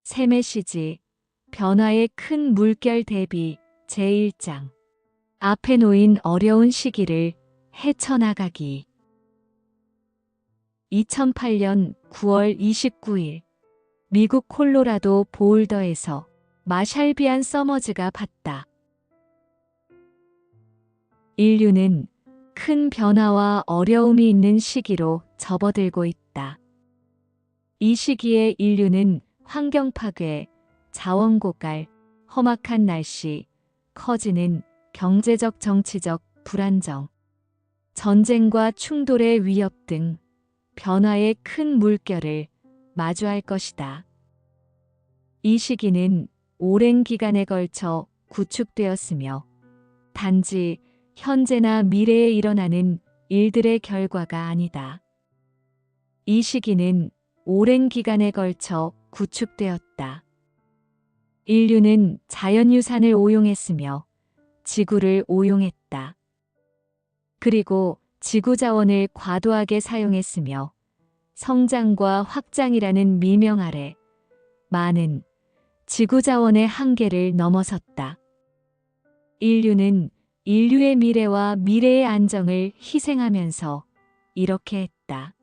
새 메시지, 변화의 큰 물결 대비 제1장. 앞에 놓인 어려운 시기를 헤쳐나가기. 2008년 9월 29일, 미국 콜로라도 보울더에서 마샬비안 서머즈가 봤다. 인류는 큰 변화와 어려움이 있는 시기로 접어들고 있다. 이 시기에 인류는 환경 파괴, 자원 고갈, 험악한 날씨, 커지는 경제적 정치적 불안정, 전쟁과 충돌의 위협 등 변화의 큰 물결을 마주할 것이다. 이 시기는 오랜 기간에 걸쳐 구축되었으며 단지 현재나 미래에 일어나는 일들의 결과가 아니다. 이 시기는 오랜 기간에 걸쳐 구축되었다. 인류는 자연유산을 오용했으며 지구를 오용했다. 그리고 지구자원을 과도하게 사용했으며 성장과 확장이라는 미명 아래 많은 지구자원의 한계를 넘어섰다. 인류는 인류의 미래와 미래의 안정을 희생하면서 이렇게 했다.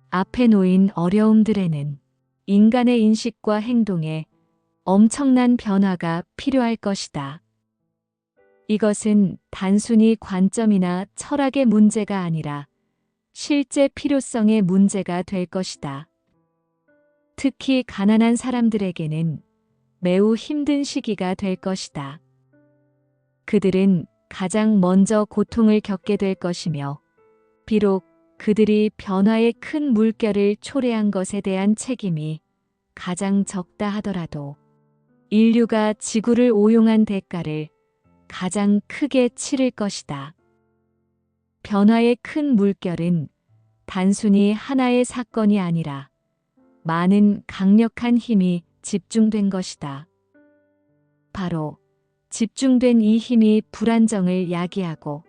앞에 놓인 어려움들에는 인간의 인식과 행동에 엄청난 변화가 필요할 것이다. 이것은 단순히 관점이나 철학의 문제가 아니라 실제 필요성의 문제가 될 것이다. 특히 가난한 사람들에게는 매우 힘든 시기가 될 것이다. 그들은 가장 먼저 고통을 겪게 될 것이며, 비록 그들이 변화의 큰 물결을 초래한 것에 대한 책임이 가장 적다 하더라도 인류가 지구를 오용한 대가를 가장 크게 치를 것이다. 변화의 큰 물결은 단순히 하나의 사건이 아니라 많은 강력한 힘이 집중된 것이다. 바로 집중된 이 힘이 불안정을 야기하고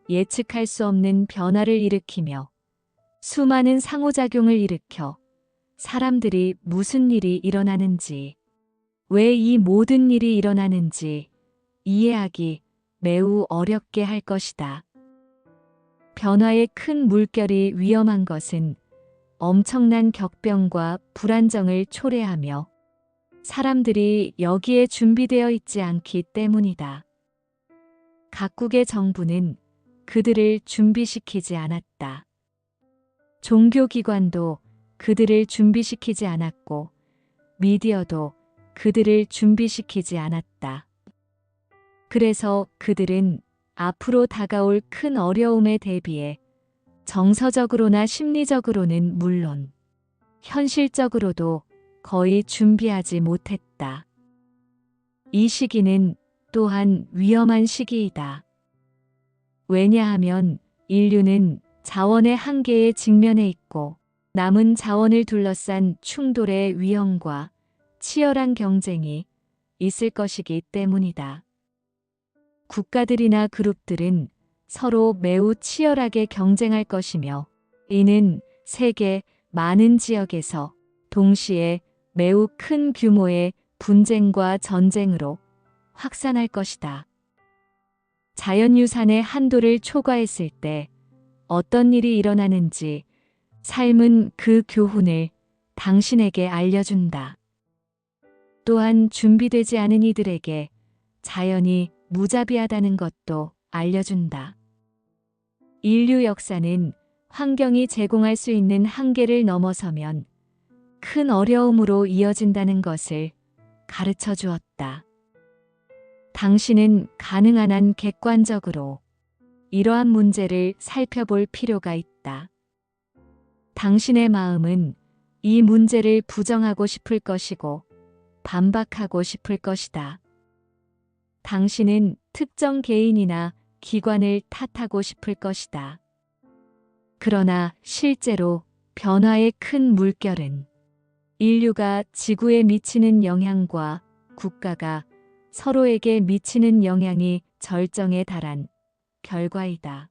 예측할 수 없는 변화를 일으키며 수많은 상호작용을 일으켜 사람들이 무슨 일이 일어나는지, 왜 이 모든 일이 일어나는지 이해하기 매우 어렵게 할 것이다. 변화의 큰 물결이 위험한 것은 엄청난 격변과 불안정을 초래하며 사람들이 여기에 준비되어 있지 않기 때문이다. 각국의 정부는 그들을 준비시키지 않았다. 종교기관도 그들을 준비시키지 않았고 미디어도 그들을 준비시키지 않았다. 그래서 그들은 앞으로 다가올 큰 어려움에 대비해 정서적으로나 심리적으로는 물론 현실적으로도 거의 준비하지 못했다. 이 시기는 또한 위험한 시기이다. 왜냐하면 인류는 자원의 한계에 직면해 있고 남은 자원을 둘러싼 충돌의 위험과 치열한 경쟁이 있을 것이기 때문이다. 국가들이나 그룹들은 서로 매우 치열하게 경쟁할 것이며 이는 세계 많은 지역에서 동시에 매우 큰 규모의 분쟁과 전쟁으로 확산할 것이다. 자연유산의 한도를 초과했을 때 어떤 일이 일어나는지 삶은 그 교훈을 당신에게 알려준다. 또한 준비되지 않은 이들에게 자연이 무자비하다는 것도 알려준다. 인류 역사는 환경이 제공할 수 있는 한계를 넘어서면 큰 어려움으로 이어진다는 것을 가르쳐 주었다. 당신은 가능한 한 객관적으로 이러한 문제를 살펴볼 필요가 있다. 당신의 마음은 이 문제를 부정하고 싶을 것이고 반박하고 싶을 것이다. 당신은 특정 개인이나 기관을 탓하고 싶을 것이다. 그러나 실제로 변화의 큰 물결은 인류가 지구에 미치는 영향과 국가가 서로에게 미치는 영향이 절정에 달한 결과이다.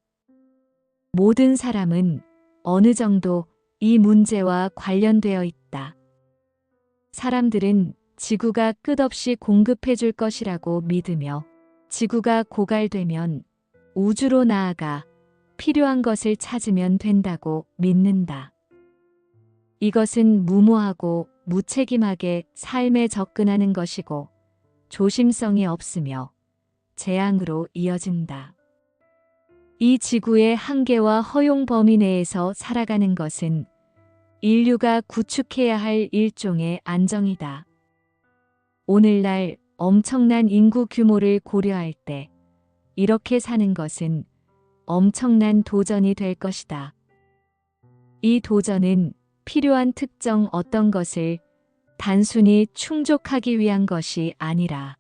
모든 사람은 어느 정도 이 문제와 관련되어 있다. 사람들은 지구가 끝없이 공급해 줄 것이라고 믿으며 지구가 고갈되면 우주로 나아가 필요한 것을 찾으면 된다고 믿는다. 이것은 무모하고 무책임하게 삶에 접근하는 것이고 조심성이 없으며 재앙으로 이어진다. 이 지구의 한계와 허용 범위 내에서 살아가는 것은 인류가 구축해야 할 일종의 안정이다. 오늘날 엄청난 인구 규모를 고려할 때 이렇게 사는 것은 엄청난 도전이 될 것이다. 이 도전은 필요한 특정 어떤 것을 단순히 충족하기 위한 것이 아니라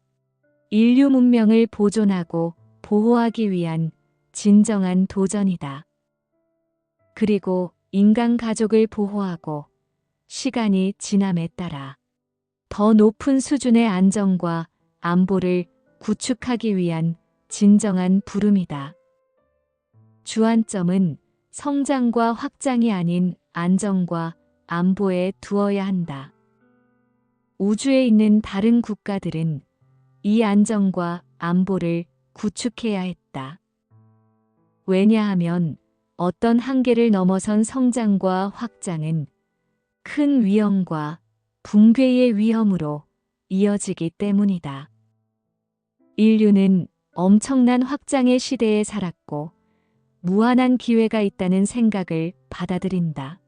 인류 문명을 보존하고 보호하기 위한 진정한 도전이다. 그리고 인간 가족을 보호하고 시간이 지남에 따라 더 높은 수준의 안정과 안보를 구축하기 위한 진정한 부름이다. 주안점은 성장과 확장이 아닌 안정과 안보에 두어야 한다. 우주에 있는 다른 국가들은 이 안정과 안보를 구축해야 했다. 왜냐하면 어떤 한계를 넘어선 성장과 확장은 큰 위험과 붕괴의 위험으로 이어지기 때문이다. 인류는 엄청난 확장의 시대에 살았고 무한한 기회가 있다는 생각을 받아들인다.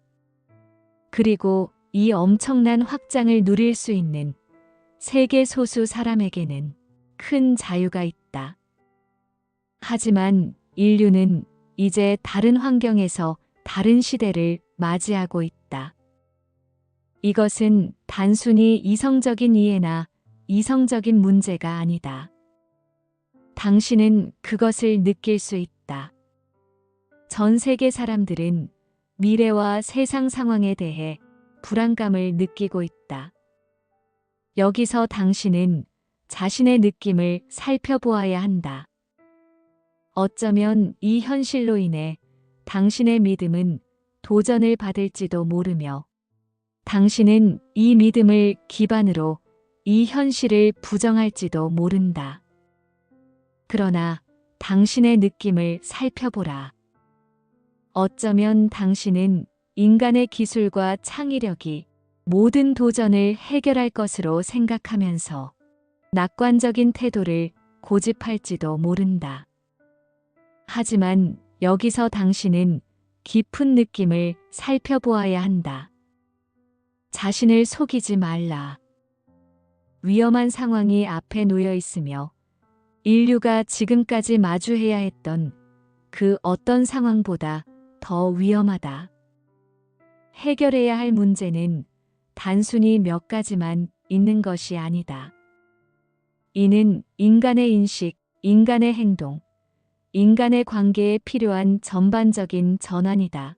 그리고 이 엄청난 확장을 누릴 수 있는 세계 소수 사람에게는 큰 자유가 있다. 하지만 인류는 이제 다른 환경에서 다른 시대를 맞이하고 있다. 이것은 단순히 이성적인 이해나 이성적인 문제가 아니다. 당신은 그것을 느낄 수 있다. 전 세계 사람들은 미래와 세상 상황에 대해 불안감을 느끼고 있다. 여기서 당신은 자신의 느낌을 살펴보아야 한다. 어쩌면 이 현실로 인해 당신의 믿음은 도전을 받을지도 모르며 당신은 이 믿음을 기반으로 이 현실을 부정할지도 모른다. 그러나 당신의 느낌을 살펴보라. 어쩌면 당신은 인간의 기술과 창의력이 모든 도전을 해결할 것으로 생각하면서 낙관적인 태도를 고집할지도 모른다. 하지만 여기서 당신은 깊은 느낌을 살펴보아야 한다. 자신을 속이지 말라. 위험한 상황이 앞에 놓여 있으며 인류가 지금까지 마주해야 했던 그 어떤 상황보다 더 위험하다. 해결해야 할 문제는 단순히 몇 가지만 있는 것이 아니다. 이는 인간의 인식, 인간의 행동, 인간의 관계에 필요한 전반적인 전환이다.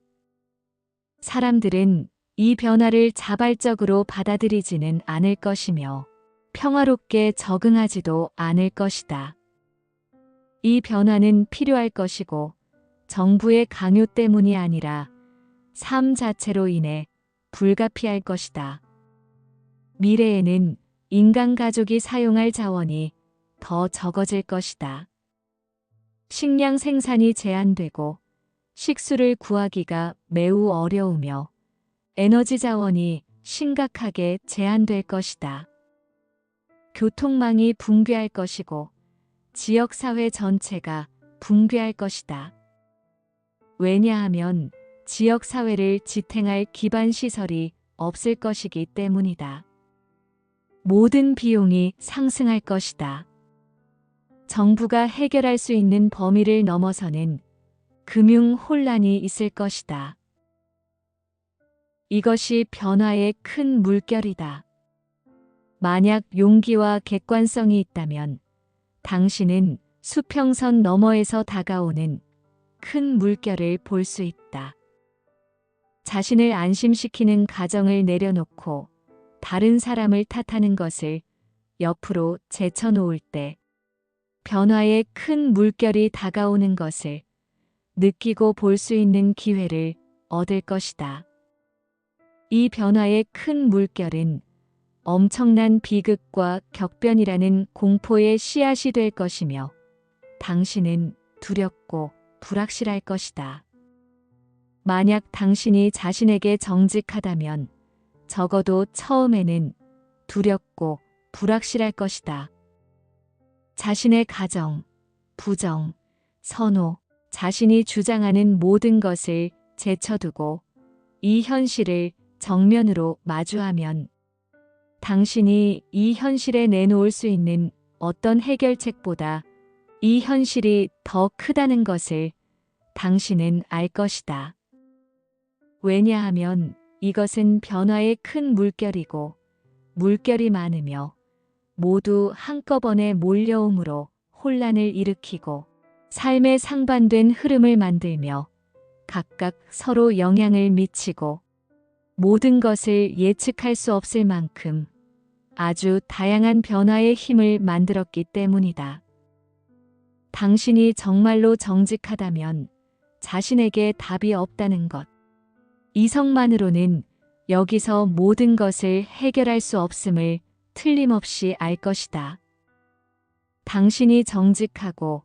사람들은 이 변화를 자발적으로 받아들이지는 않을 것이며 평화롭게 적응하지도 않을 것이다. 이 변화는 필요할 것이고 정부의 강요 때문이 아니라 삶 자체로 인해 불가피할 것이다. 미래에는 인간 가족이 사용할 자원이 더 적어질 것이다. 식량 생산이 제한되고 식수를 구하기가 매우 어려우며 에너지 자원이 심각하게 제한될 것이다. 교통망이 붕괴할 것이고 지역사회 전체가 붕괴할 것이다. 왜냐하면 지역사회를 지탱할 기반 시설이 없을 것이기 때문이다. 모든 비용이 상승할 것이다. 정부가 해결할 수 있는 범위를 넘어서는 금융 혼란이 있을 것이다. 이것이 변화의 큰 물결이다. 만약 용기와 객관성이 있다면 당신은 수평선 너머에서 다가오는 큰 물결을 볼 수 있다. 자신을 안심시키는 가정을 내려놓고 다른 사람을 탓하는 것을 옆으로 제쳐놓을 때 변화의 큰 물결이 다가오는 것을 느끼고 볼 수 있는 기회를 얻을 것이다. 이 변화의 큰 물결은 엄청난 비극과 격변이라는 공포의 씨앗이 될 것이며 당신은 두렵고 불확실할 것이다. 만약 당신이 자신에게 정직하다면 적어도 처음에는 두렵고 불확실할 것이다. 자신의 가정, 부정, 선호, 자신이 주장하는 모든 것을 제쳐두고 이 현실을 정면으로 마주하면 당신이 이 현실에 내놓을 수 있는 어떤 해결책보다 이 현실이 더 크다는 것을 당신은 알 것이다. 왜냐하면 이것은 변화의 큰 물결이고 물결이 많으며 모두 한꺼번에 몰려오므로 혼란을 일으키고 삶의 상반된 흐름을 만들며 각각 서로 영향을 미치고 모든 것을 예측할 수 없을 만큼 아주 다양한 변화의 힘을 만들었기 때문이다. 당신이 정말로 정직하다면 자신에게 답이 없다는 것. 이성만으로는 여기서 모든 것을 해결할 수 없음을 틀림없이 알 것이다. 당신이 정직하고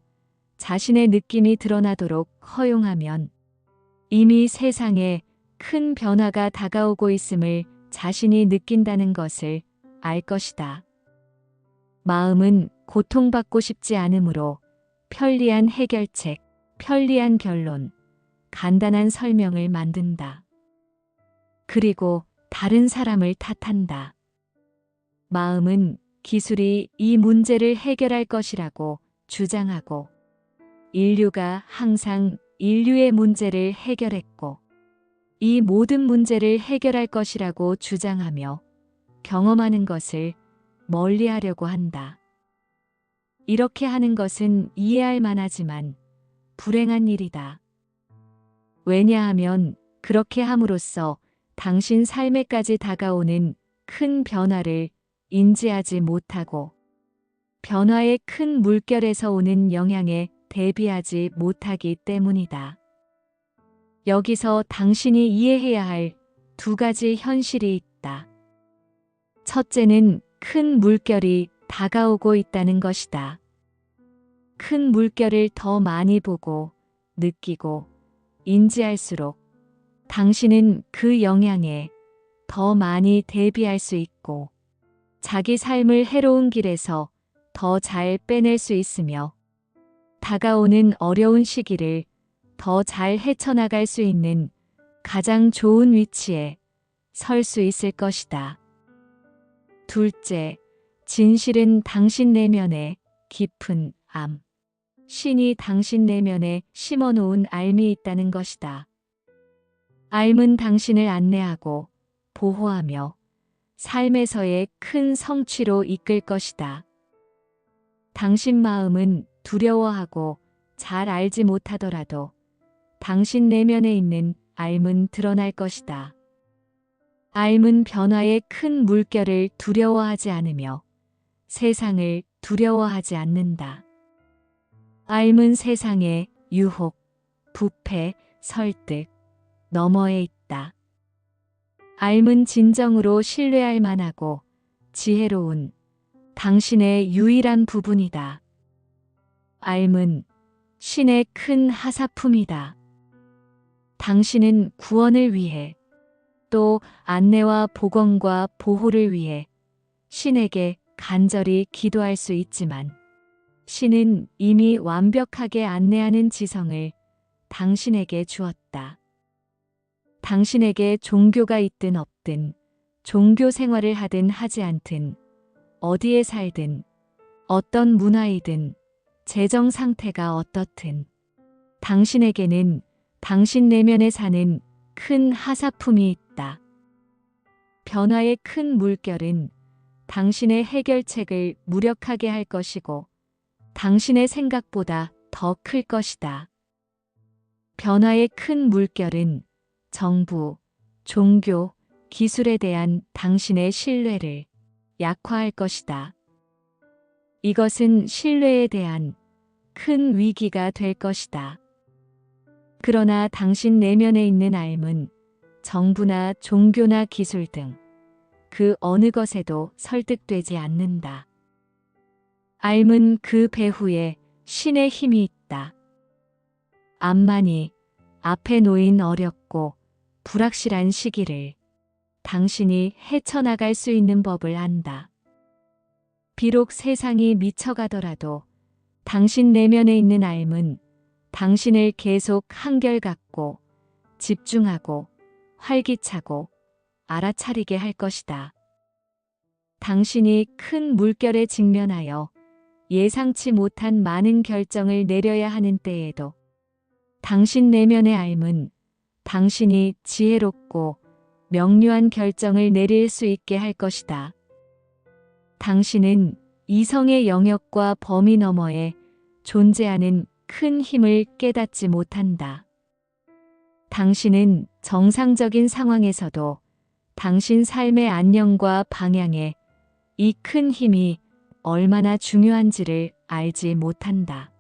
자신의 느낌이 드러나도록 허용하면 이미 세상에 큰 변화가 다가오고 있음을 자신이 느낀다는 것을 알 것이다. 마음은 고통받고 싶지 않으므로 편리한 해결책, 편리한 결론, 간단한 설명을 만든다. 그리고 다른 사람을 탓한다. 마음은 기술이 이 문제를 해결할 것이라고 주장하고 인류가 항상 인류의 문제를 해결했고 이 모든 문제를 해결할 것이라고 주장하며 경험하는 것을 멀리하려고 한다. 이렇게 하는 것은 이해할 만하지만 불행한 일이다. 왜냐하면 그렇게 함으로써 당신 삶에까지 다가오는 큰 변화를 인지하지 못하고 변화의 큰 물결에서 오는 영향에 대비하지 못하기 때문이다. 여기서 당신이 이해해야 할 두 가지 현실이 있다. 첫째는 큰 물결이 다가오고 있다는 것이다. 큰 물결을 더 많이 보고 느끼고 인지할수록 당신은 그 영향에 더 많이 대비할 수 있고 자기 삶을 해로운 길에서 더 잘 빼낼 수 있으며 다가오는 어려운 시기를 더 잘 헤쳐나갈 수 있는 가장 좋은 위치에 설 수 있을 것이다. 둘째, 진실은 당신 내면에 깊은 암, 신이 당신 내면에 심어놓은 알미 있다는 것이다. 알은 당신을 안내하고 보호하며 삶에서의 큰 성취로 이끌 것이다. 당신 마음은 두려워하고 잘 알지 못하더라도 당신 내면에 있는 알은 드러날 것이다. 알은 변화의 큰 물결을 두려워하지 않으며 세상을 두려워하지 않는다. 알은 세상의 유혹, 부패, 설득, 너머에 있다. 알은 진정으로 신뢰할 만하고 지혜로운 당신의 유일한 부분이다. 알은 신의 큰 하사품이다. 당신은 구원을 위해 또 안내와 복원과 보호를 위해 신에게 간절히 기도할 수 있지만 신은 이미 완벽하게 안내하는 지성을 당신에게 주었다. 당신에게 종교가 있든 없든 종교 생활을 하든 하지 않든 어디에 살든 어떤 문화이든 재정 상태가 어떻든 당신에게는 당신 내면에 사는 큰 하사품이 있다. 변화의 큰 물결은 당신의 해결책을 무력하게 할 것이고 당신의 생각보다 더 클 것이다. 변화의 큰 물결은 정부, 종교, 기술에 대한 당신의 신뢰를 약화할 것이다. 이것은 신뢰에 대한 큰 위기가 될 것이다. 그러나 당신 내면에 있는 알은 정부나 종교나 기술 등 그 어느 것에도 설득되지 않는다. 앓은 그 배후에 신의 힘이 있다. 암만이 앞에 놓인 어렵고 불확실한 시기를 당신이 헤쳐나갈 수 있는 법을 안다. 비록 세상이 미쳐가더라도 당신 내면에 있는 삶은 당신을 계속 한결같고 집중하고 활기차고 알아차리게 할 것이다. 당신이 큰 물결에 직면하여 예상치 못한 많은 결정을 내려야 하는 때에도 당신 내면의 삶은 당신이 지혜롭고 명료한 결정을 내릴 수 있게 할 것이다. 당신은 이성의 영역과 범위 너머에 존재하는 큰 힘을 깨닫지 못한다. 당신은 정상적인 상황에서도 당신 삶의 안녕과 방향에 이 큰 힘이 얼마나 중요한지를 알지 못한다.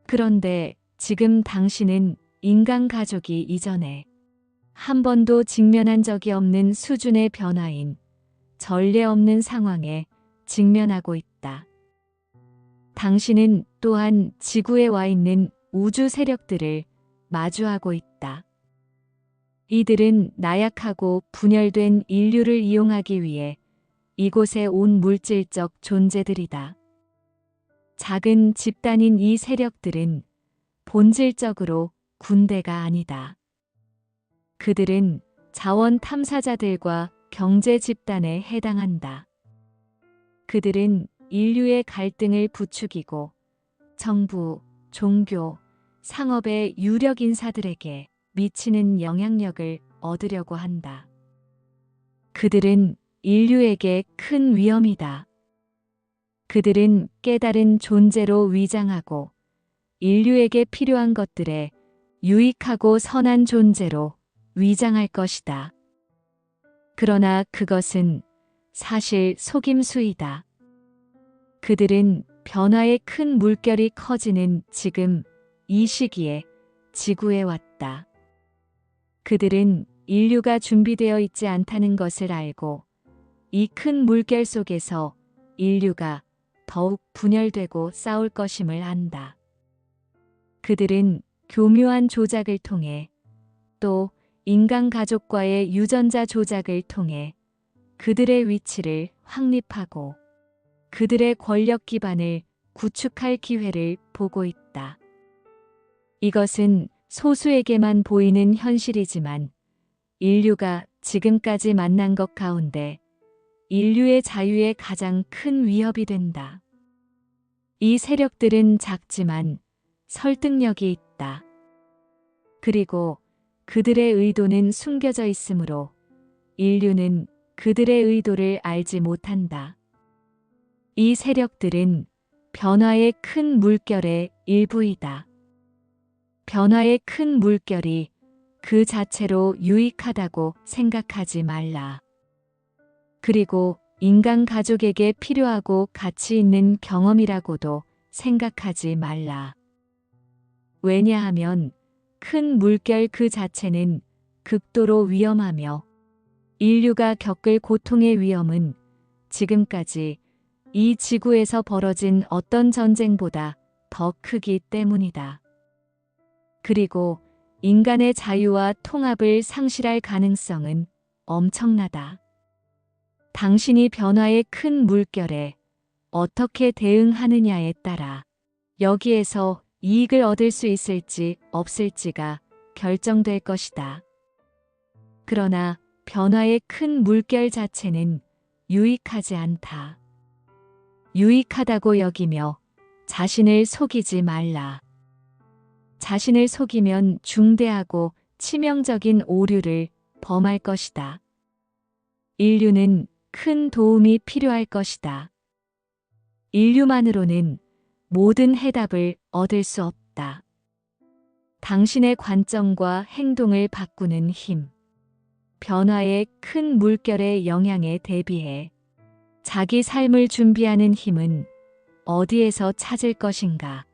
그런데 지금 당신은 인간 가족이 이전에 한 번도 직면한 적이 없는 수준의 변화인 전례 없는 상황에 직면하고 있다. 당신은 또한 지구에 와 있는 우주 세력들을 마주하고 있다. 이들은 나약하고 분열된 인류를 이용하기 위해 이곳에 온 물질적 존재들이다. 작은 집단인 이 세력들은 본질적으로 군대가 아니다. 그들은 자원 탐사자들과 경제 집단에 해당한다. 그들은 인류의 갈등을 부추기고 정부, 종교, 상업의 유력 인사들에게 미치는 영향력을 얻으려고 한다. 그들은 인류에게 큰 위험이다. 그들은 깨달은 존재로 위장하고 인류에게 필요한 것들에 유익하고 선한 존재로 위장할 것이다. 그러나 그것은 사실 속임수이다. 그들은 변화의 큰 물결이 커지는 지금 이 시기에 지구에 왔다. 그들은 인류가 준비되어 있지 않다는 것을 알고 이 큰 물결 속에서 인류가 더욱 분열되고 싸울 것임을 안다. 그들은 교묘한 조작을 통해 또 인간 가족과의 유전자 조작을 통해 그들의 위치를 확립하고 그들의 권력 기반을 구축할 기회를 보고 있다. 이것은 소수에게만 보이는 현실이지만 인류가 지금까지 만난 것 가운데 인류의 자유에 가장 큰 위협이 된다. 이 세력들은 작지만 설득력이 있다. 그리고 그들의 의도는 숨겨져 있으므로 인류는 그들의 의도를 알지 못한다. 이 세력들은 변화의 큰 물결의 일부이다. 변화의 큰 물결이 그 자체로 유익하다고 생각하지 말라. 그리고 인간 가족에게 필요하고 가치 있는 경험이라고도 생각하지 말라. 왜냐하면 큰 물결 그 자체는 극도로 위험하며 인류가 겪을 고통의 위험은 지금까지 이 지구에서 벌어진 어떤 전쟁보다 더 크기 때문이다. 그리고 인간의 자유와 통합을 상실할 가능성은 엄청나다. 당신이 변화의 큰 물결에 어떻게 대응하느냐에 따라 여기에서 이익을 얻을 수 있을지 없을지가 결정될 것이다. 그러나 변화의 큰 물결 자체는 유익하지 않다. 유익하다고 여기며 자신을 속이지 말라. 자신을 속이면 중대하고 치명적인 오류를 범할 것이다. 인류는 큰 도움이 필요할 것이다. 인류만으로는 모든 해답을 얻을 수 없다. 당신의 관점과 행동을 바꾸는 힘, 변화의 큰 물결의 영향에 대비해 자기 삶을 준비하는 힘은 어디에서 찾을 것인가?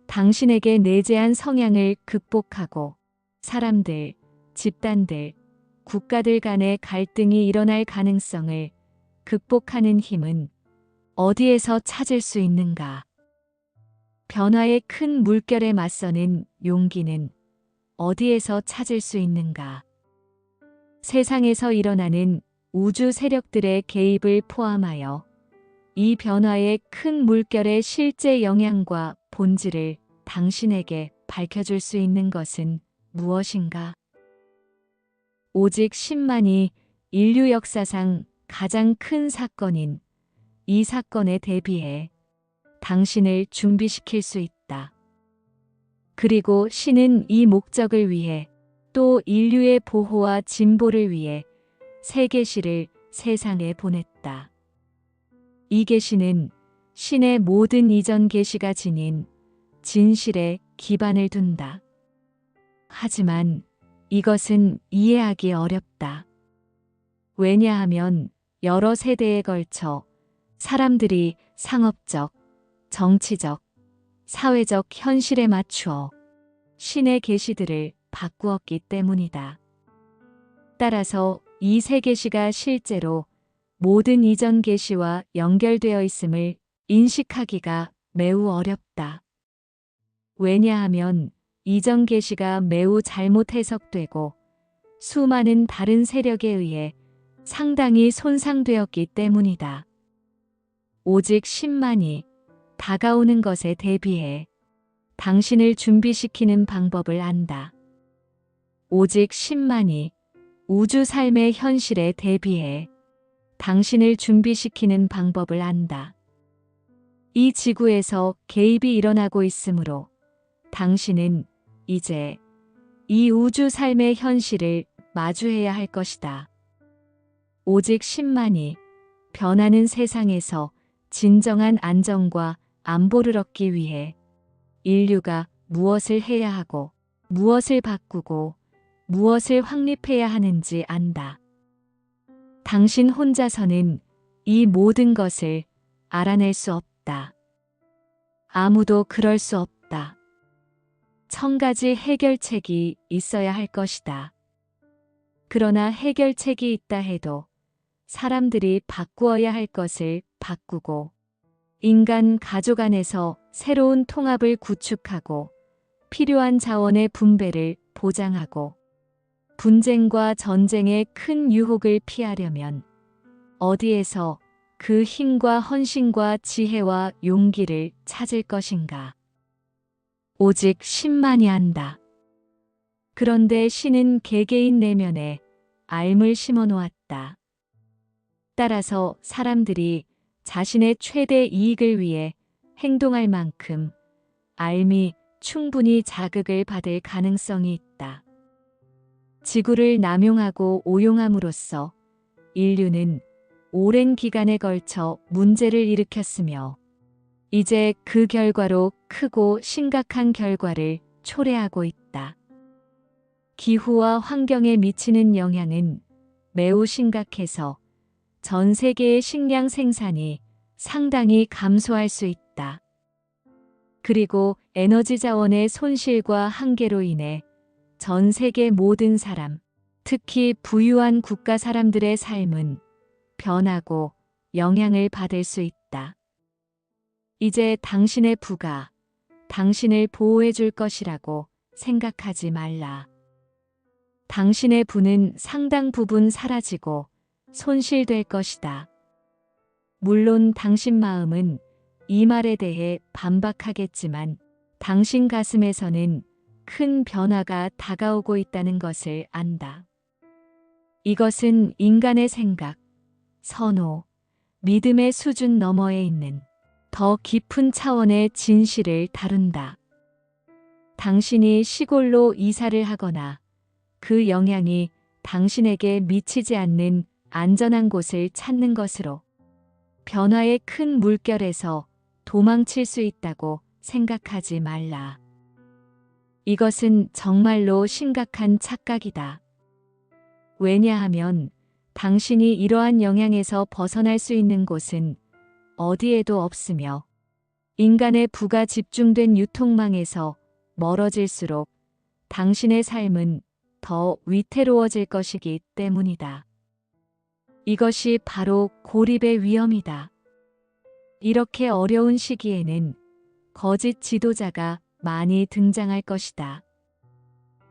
당신에게 내재한 성향을 극복하고 사람들, 집단들, 국가들 간의 갈등이 일어날 가능성을 극복하는 힘은 어디에서 찾을 수 있는가? 변화의 큰 물결에 맞서는 용기는 어디에서 찾을 수 있는가? 세상에서 일어나는 우주 세력들의 개입을 포함하여 이 변화의 큰 물결의 실제 영향과 본질을 당신에게 밝혀줄 수 있는 것은 무엇인가? 오직 10만이 인류 역사상 가장 큰 사건인 이 사건에 대비해 당신을 준비시킬 수 있다. 그리고 신은 이 목적을 위해 또 인류의 보호와 진보를 위해 새 계시를 세상에 보냈다. 이 계시는 신의 모든 이전 계시가 지닌 진실에 기반을 둔다. 하지만 이것은 이해하기 어렵다. 왜냐하면 여러 세대에 걸쳐 사람들이 상업적, 정치적, 사회적 현실에 맞추어 신의 계시들을 바꾸었기 때문이다. 따라서 이 새 계시가 실제로 모든 이전 계시와 연결되어 있음을 인식하기가 매우 어렵다. 왜냐하면 이전 계시가 매우 잘못 해석되고 수많은 다른 세력에 의해 상당히 손상되었기 때문이다. 오직 10만이 다가오는 것에 대비해 당신을 준비시키는 방법을 안다. 오직 10만이 우주 삶의 현실에 대비해 당신을 준비시키는 방법을 안다. 이 지구에서 개입이 일어나고 있으므로 당신은 이제 이 우주 삶의 현실을 마주해야 할 것이다. 오직 10만이 변하는 세상에서 진정한 안정과 안보를 얻기 위해 인류가 무엇을 해야 하고 무엇을 바꾸고 무엇을 확립해야 하는지 안다. 당신 혼자서는 이 모든 것을 알아낼 수 없다. 아무도 그럴 수 없다. 1000가지 해결책이 있어야 할 것이다. 그러나 해결책이 있다 해도 사람들이 바꾸어야 할 것을 바꾸고 인간 가족 안에서 새로운 통합을 구축하고 필요한 자원의 분배를 보장하고 분쟁과 전쟁의 큰 유혹을 피하려면 어디에서 그 힘과 헌신과 지혜와 용기를 찾을 것인가? 오직 신만이 한다. 그런데 신은 개개인 내면에 알 심어 놓았다. 따라서 사람들이 자신의 최대 이익을 위해 행동할 만큼 알미 충분히 자극을 받을 가능성이 있다. 지구를 남용하고 오용함으로써 인류는 오랜 기간에 걸쳐 문제를 일으켰으며 이제 그 결과로 크고 심각한 결과를 초래하고 있다. 기후와 환경에 미치는 영향은 매우 심각해서 전 세계의 식량 생산이 상당히 감소할 수 있다. 그리고 에너지 자원의 손실과 한계로 인해 전 세계 모든 사람, 특히 부유한 국가 사람들의 삶은 변하고 영향을 받을 수 있다. 이제 당신의 부가 당신을 보호해 줄 것이라고 생각하지 말라. 당신의 부는 상당 부분 사라지고 손실될 것이다. 물론 당신 마음은 이 말에 대해 반박하겠지만 당신 가슴에서는 큰 변화가 다가오고 있다는 것을 안다. 이것은 인간의 생각, 선호, 믿음의 수준 너머에 있는 더 깊은 차원의 진실을 다룬다. 당신이 시골로 이사를 하거나 그 영향이 당신에게 미치지 않는 안전한 곳을 찾는 것으로 변화의 큰 물결에서 도망칠 수 있다고 생각하지 말라. 이것은 정말로 심각한 착각이다. 왜냐하면 당신이 이러한 영향에서 벗어날 수 있는 곳은 어디에도 없으며 인간의 부가 집중된 유통망에서 멀어질수록 당신의 삶은 더 위태로워질 것이기 때문이다. 이것이 바로 고립의 위험이다. 이렇게 어려운 시기에는 거짓 지도자가 많이 등장할 것이다.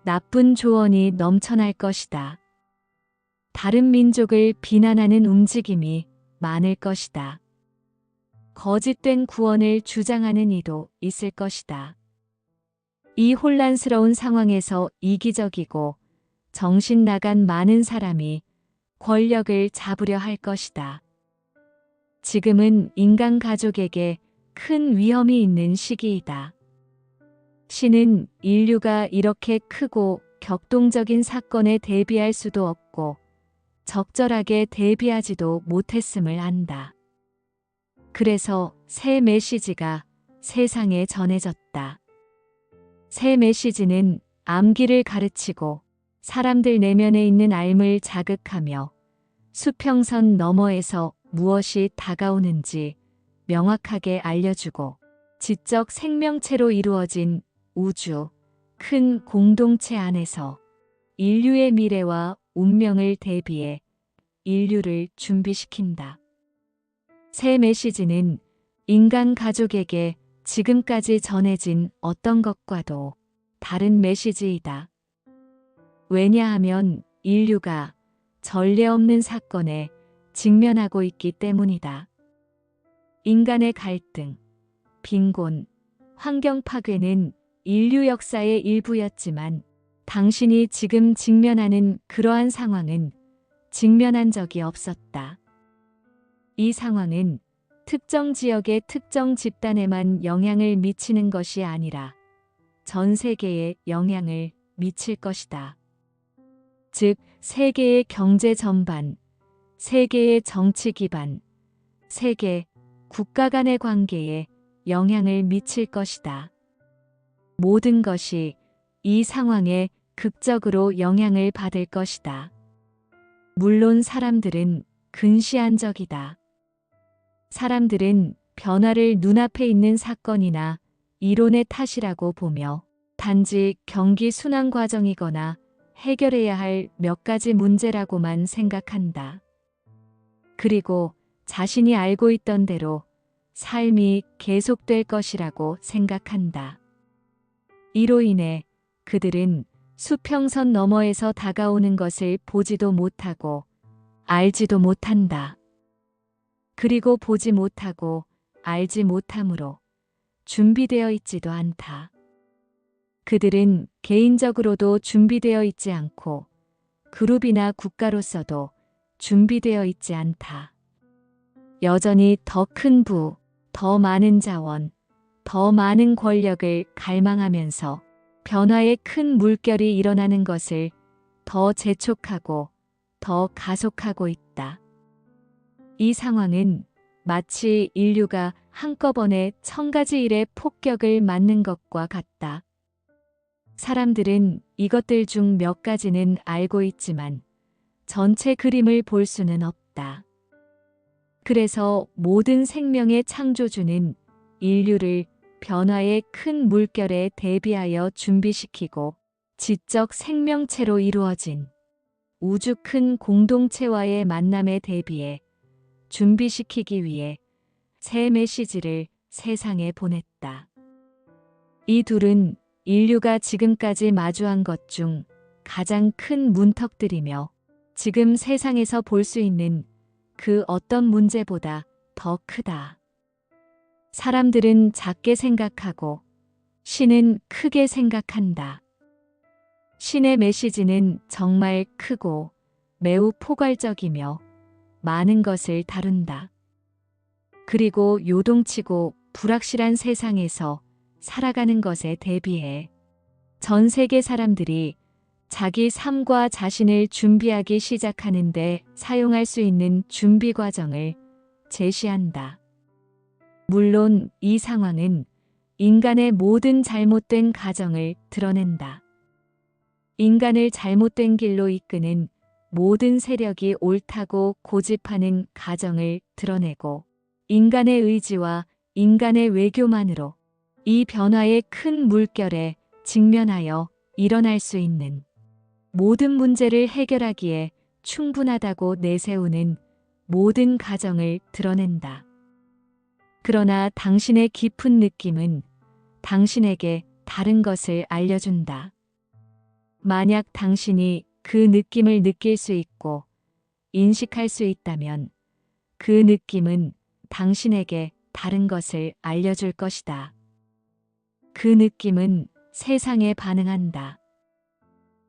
나쁜 조언이 넘쳐날 것이다. 다른 민족을 비난하는 움직임이 많을 것이다. 거짓된 구원을 주장하는 이도 있을 것이다. 이 혼란스러운 상황에서 이기적이고 정신 나간 많은 사람이 권력을 잡으려 할 것이다. 지금은 인간 가족에게 큰 위험이 있는 시기이다. 신은 인류가 이렇게 크고 격동적인 사건에 대비할 수도 없고 적절하게 대비하지도 못했음을 안다. 그래서 새 메시지가 세상에 전해졌다. 새 메시지는 암기를 가르치고 사람들 내면에 있는 알을 자극하며 수평선 너머에서 무엇이 다가오는지 명확하게 알려주고 지적 생명체로 이루어진 우주, 큰 공동체 안에서 인류의 미래와 운명을 대비해 인류를 준비시킨다. 새 메시지는 인간 가족에게 지금까지 전해진 어떤 것과도 다른 메시지이다. 왜냐하면 인류가 전례 없는 사건에 직면하고 있기 때문이다. 인간의 갈등, 빈곤, 환경 파괴는 인류 역사의 일부였지만 당신이 지금 직면하는 그러한 상황은 직면한 적이 없었다. 이 상황은 특정 지역의 특정 집단에만 영향을 미치는 것이 아니라 전 세계에 영향을 미칠 것이다. 즉, 세계의 경제 전반, 세계의 정치 기반, 세계, 국가 간의 관계에 영향을 미칠 것이다. 모든 것이 이 상황에 극적으로 영향을 받을 것이다. 물론 사람들은 근시안적이다. 사람들은 변화를 눈앞에 있는 사건이나 이론의 탓이라고 보며 단지 경기 순환 과정이거나 해결해야 할 몇 가지 문제라고만 생각한다. 그리고 자신이 알고 있던 대로 삶이 계속될 것이라고 생각한다. 이로 인해 그들은 수평선 너머에서 다가오는 것을 보지도 못하고 알지도 못한다. 그리고 보지 못하고 알지 못함으로 준비되어 있지도 않다. 그들은 개인적으로도 준비되어 있지 않고 그룹이나 국가로서도 준비되어 있지 않다. 여전히 더 큰 부, 더 많은 자원, 더 많은 권력을 갈망하면서 변화의 큰 물결이 일어나는 것을 더 재촉하고 더 가속하고 있다. 이 상황은 마치 인류가 한꺼번에 1000가지 일의 폭격을 맞는 것과 같다. 사람들은 이것들 중 몇 가지는 알고 있지만 전체 그림을 볼 수는 없다. 그래서 모든 생명의 창조주는 인류를 변화의 큰 물결에 대비하여 준비시키고 지적 생명체로 이루어진 우주 큰 공동체와의 만남에 대비해 준비시키기 위해 새 메시지를 세상에 보냈다. 이 둘은 인류가 지금까지 마주한 것 중 가장 큰 문턱들이며 지금 세상에서 볼 수 있는 그 어떤 문제보다 더 크다. 사람들은 작게 생각하고 신은 크게 생각한다. 신의 메시지는 정말 크고 매우 포괄적이며 많은 것을 다룬다. 그리고 요동치고 불확실한 세상에서 살아가는 것에 대비해 전 세계 사람들이 자기 삶과 자신을 준비하기 시작하는데 사용할 수 있는 준비 과정을 제시한다. 물론 이 상황은 인간의 모든 잘못된 가정을 드러낸다. 인간을 잘못된 길로 이끄는 모든 세력이 옳다고 고집하는 가정을 드러내고 인간의 의지와 인간의 외교만으로 이 변화의 큰 물결에 직면하여 일어날 수 있는 모든 문제를 해결하기에 충분하다고 내세우는 모든 가정을 드러낸다. 그러나 당신의 깊은 느낌은 당신에게 다른 것을 알려준다. 만약 당신이 그 느낌을 느낄 수 있고 인식할 수 있다면 그 느낌은 당신에게 다른 것을 알려줄 것이다. 그 느낌은 세상에 반응한다.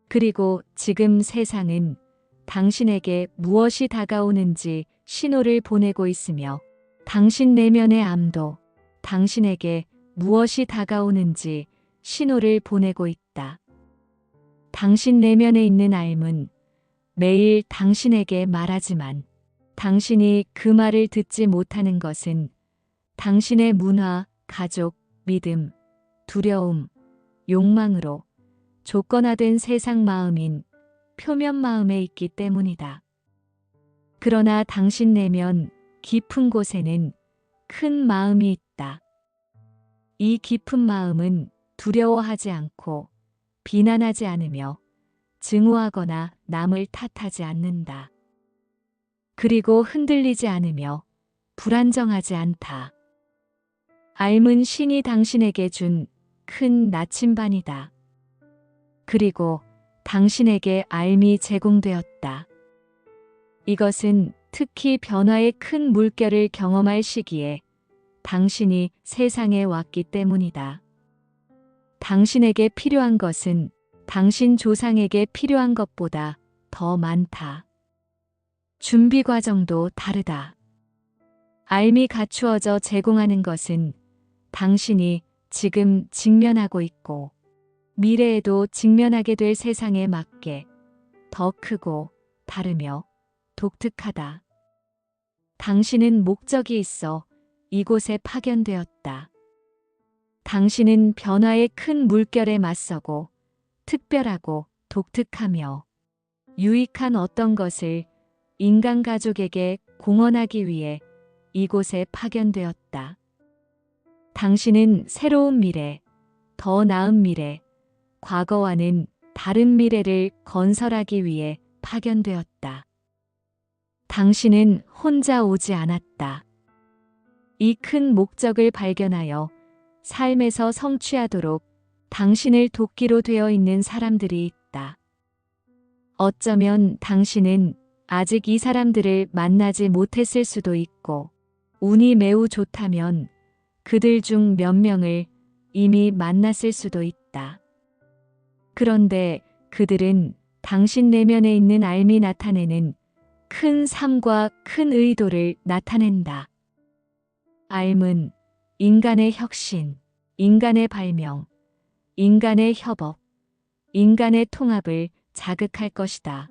그리고 지금 세상은 당신에게 무엇이 다가오는지 신호를 보내고 있으며 당신 내면의 암도 당신에게 무엇이 다가오는지 신호를 보내고 있다. 당신 내면에 있는 알은 매일 당신에게 말하지만 당신이 그 말을 듣지 못하는 것은 당신의 문화, 가족, 믿음, 두려움, 욕망으로 조건화된 세상 마음인 표면 마음에 있기 때문이다. 그러나 당신 내면 깊은 곳에는 큰 마음이 있다. 이 깊은 마음은 두려워하지 않고 비난하지 않으며 증오하거나 남을 탓하지 않는다. 그리고 흔들리지 않으며 불안정하지 않다. 알은 신이 당신에게 준 큰 나침반이다. 그리고 당신에게 알이 제공되었다. 이것은 특히 변화의 큰 물결을 경험할 시기에 당신이 세상에 왔기 때문이다. 당신에게 필요한 것은 당신 조상에게 필요한 것보다 더 많다. 준비 과정도 다르다. 알이 갖추어져 제공하는 것은 당신이 지금 직면하고 있고 미래에도 직면하게 될 세상에 맞게 더 크고 다르며 독특하다. 당신은 목적이 있어 이곳에 파견되었다. 당신은 변화의 큰 물결에 맞서고 특별하고 독특하며 유익한 어떤 것을 인간 가족에게 공헌하기 위해 이곳에 파견되었다. 당신은 새로운 미래, 더 나은 미래, 과거와는 다른 미래를 건설하기 위해 파견되었다. 당신은 혼자 오지 않았다. 이 큰 목적을 발견하여 삶에서 성취하도록 당신을 돕기로 되어 있는 사람들이 있다. 어쩌면 당신은 아직 이 사람들을 만나지 못했을 수도 있고, 운이 매우 좋다면 그들 중 몇 명을 이미 만났을 수도 있다. 그런데 그들은 당신 내면에 있는 알미 나타내는 큰 삶과 큰 의도를 나타낸다. 알은 인간의 혁신, 인간의 발명, 인간의 협업, 인간의 통합을 자극할 것이다.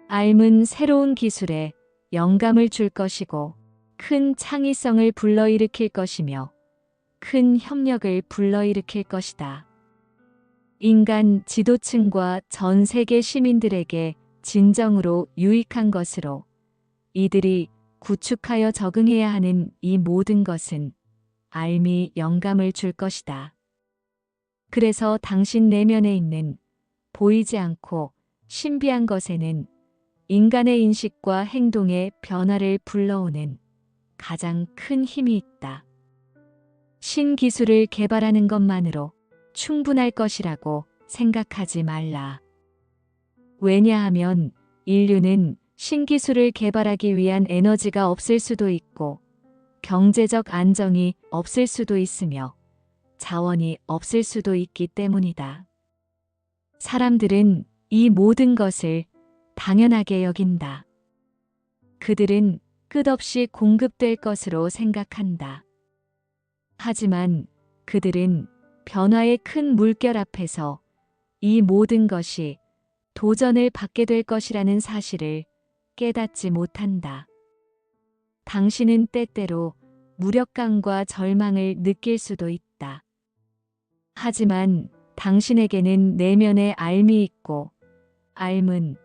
알은 새로운 기술에 영감을 줄 것이고 큰 창의성을 불러일으킬 것이며 큰 협력을 불러일으킬 것이다. 인간 지도층과 전 세계 시민들에게 진정으로 유익한 것으로 이들이 구축하여 적응해야 하는 이 모든 것은 알미 영감을 줄 것이다. 그래서 당신 내면에 있는 보이지 않고 신비한 것에는 인간의 인식과 행동의 변화를 불러오는 가장 큰 힘이 있다. 신기술을 개발하는 것만으로 충분할 것이라고 생각하지 말라. 왜냐하면 인류는 신기술을 개발하기 위한 에너지가 없을 수도 있고 경제적 안정이 없을 수도 있으며 자원이 없을 수도 있기 때문이다. 사람들은 이 모든 것을 당연하게 여긴다. 그들은 끝없이 공급될 것으로 생각한다. 하지만 그들은 변화의 큰 물결 앞에서 이 모든 것이 도전을 받게 될 것이라는 사실을 깨닫지 못한다. 당신은 때때로 무력감과 절망을 느낄 수도 있다. 하지만 당신에게는 내면의 알미 있고 알은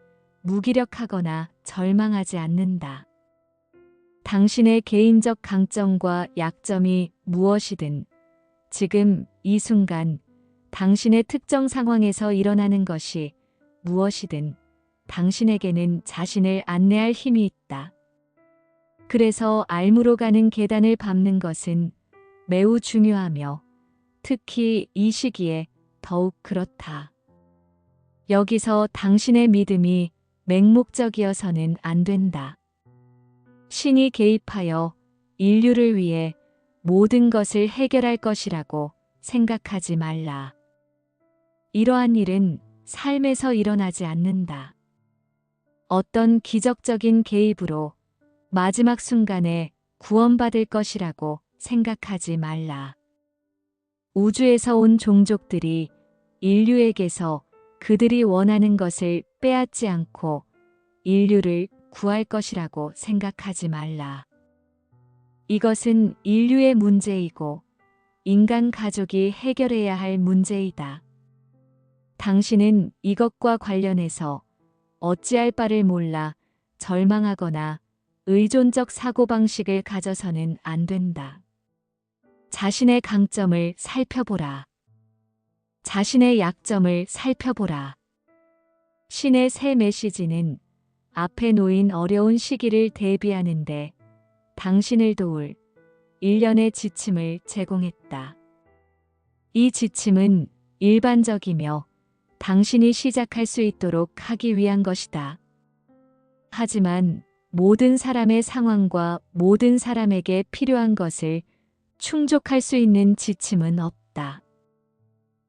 무기력하거나 절망하지 않는다. 당신의 개인적 강점과 약점이 무엇이든 지금 이 순간 당신의 특정 상황에서 일어나는 것이 무엇이든 당신에게는 자신을 안내할 힘이 있다. 그래서 알무로 가는 계단을 밟는 것은 매우 중요하며 특히 이 시기에 더욱 그렇다. 여기서 당신의 믿음이 맹목적이어서는 안 된다. 신이 개입하여 인류를 위해 모든 것을 해결할 것이라고 생각하지 말라. 이러한 일은 삶에서 일어나지 않는다. 어떤 기적적인 개입으로 마지막 순간에 구원받을 것이라고 생각하지 말라. 우주에서 온 종족들이 인류에게서 그들이 원하는 것을 빼앗지 않고 인류를 구할 것이라고 생각하지 말라. 이것은 인류의 문제이고 인간 가족이 해결해야 할 문제이다. 당신은 이것과 관련해서 어찌할 바를 몰라 절망하거나 의존적 사고방식을 가져서는 안 된다. 자신의 강점을 살펴보라. 자신의 약점을 살펴보라. 신의 새 메시지는 앞에 놓인 어려운 시기를 대비하는데 당신을 도울 일련의 지침을 제공했다. 이 지침은 일반적이며 당신이 시작할 수 있도록 하기 위한 것이다. 하지만 모든 사람의 상황과 모든 사람에게 필요한 것을 충족할 수 있는 지침은 없다.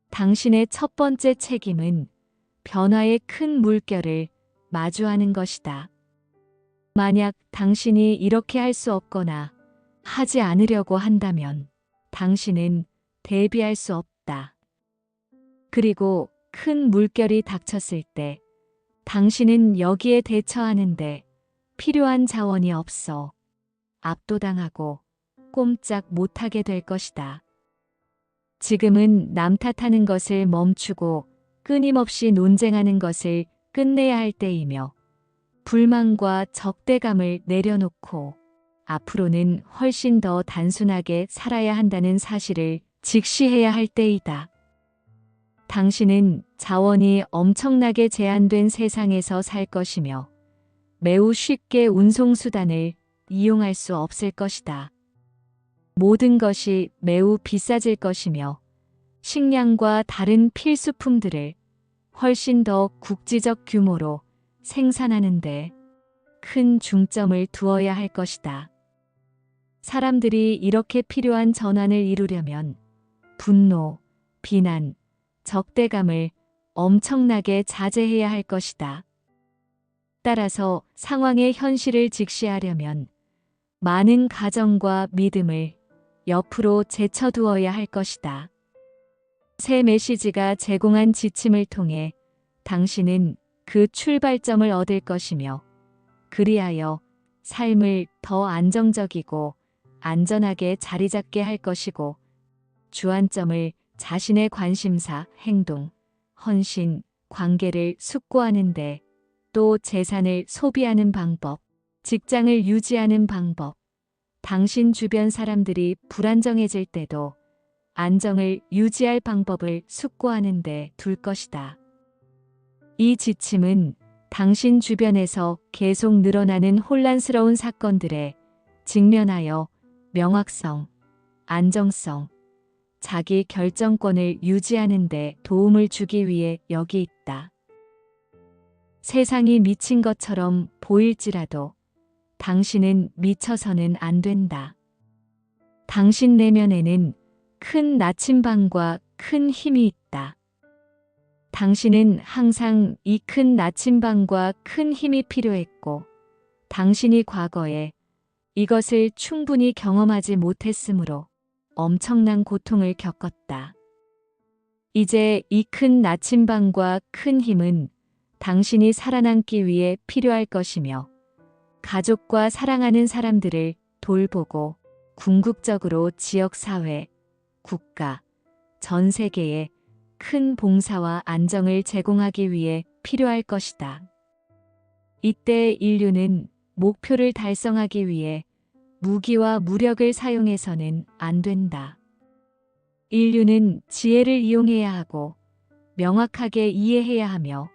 당신의 첫 번째 책임은 변화의 큰 물결을 마주하는 것이다. 만약 당신이 이렇게 할 수 없거나 하지 않으려고 한다면 당신은 대비할 수 없다. 그리고 큰 물결이 닥쳤을 때 당신은 여기에 대처하는데 필요한 자원이 없어 압도당하고 꼼짝 못하게 될 것이다. 지금은 남 탓하는 것을 멈추고 끊임없이 논쟁하는 것을 끝내야 할 때이며 불만과 적대감을 내려놓고 앞으로는 훨씬 더 단순하게 살아야 한다는 사실을 직시해야 할 때이다. 당신은 자원이 엄청나게 제한된 세상에서 살 것이며 매우 쉽게 운송수단을 이용할 수 없을 것이다. 모든 것이 매우 비싸질 것이며 식량과 다른 필수품들을 훨씬 더 국지적 규모로 생산하는데 큰 중점을 두어야 할 것이다. 사람들이 이렇게 필요한 전환을 이루려면 분노, 비난, 적대감을 엄청나게 자제해야 할 것이다. 따라서 상황의 현실을 직시하려면 많은 가정과 믿음을 옆으로 제쳐두어야 할 것이다. 새 메시지가 제공한 지침을 통해 당신은 그 출발점을 얻을 것이며 그리하여 삶을 더 안정적이고 안전하게 자리 잡게 할 것이고 주안점을 자신의 관심사, 행동, 헌신, 관계를 숙고하는데 또 재산을 소비하는 방법, 직장을 유지하는 방법, 당신 주변 사람들이 불안정해질 때도 안정을 유지할 방법을 숙고하는 데 둘 것이다. 이 지침은 당신 주변에서 계속 늘어나는 혼란스러운 사건들에 직면하여 명확성, 안정성, 자기 결정권을 유지하는 데 도움을 주기 위해 여기 있다. 세상이 미친 것처럼 보일지라도 당신은 미쳐서는 안 된다. 당신 내면에는 큰 나침반과 큰 힘이 있다. 당신은 항상 이 큰 나침반과 큰 힘이 필요했고 당신이 과거에 이것을 충분히 경험하지 못했으므로 엄청난 고통을 겪었다. 이제 이 큰 나침반과 큰 힘은 당신이 살아남기 위해 필요할 것이며 가족과 사랑하는 사람들을 돌보고 궁극적으로 지역사회, 국가, 전 세계에 큰 봉사와 안정을 제공하기 위해 필요할 것이다. 이때 인류는 목표를 달성하기 위해 무기와 무력을 사용해서는 안 된다. 인류는 지혜를 이용해야 하고 명확하게 이해해야 하며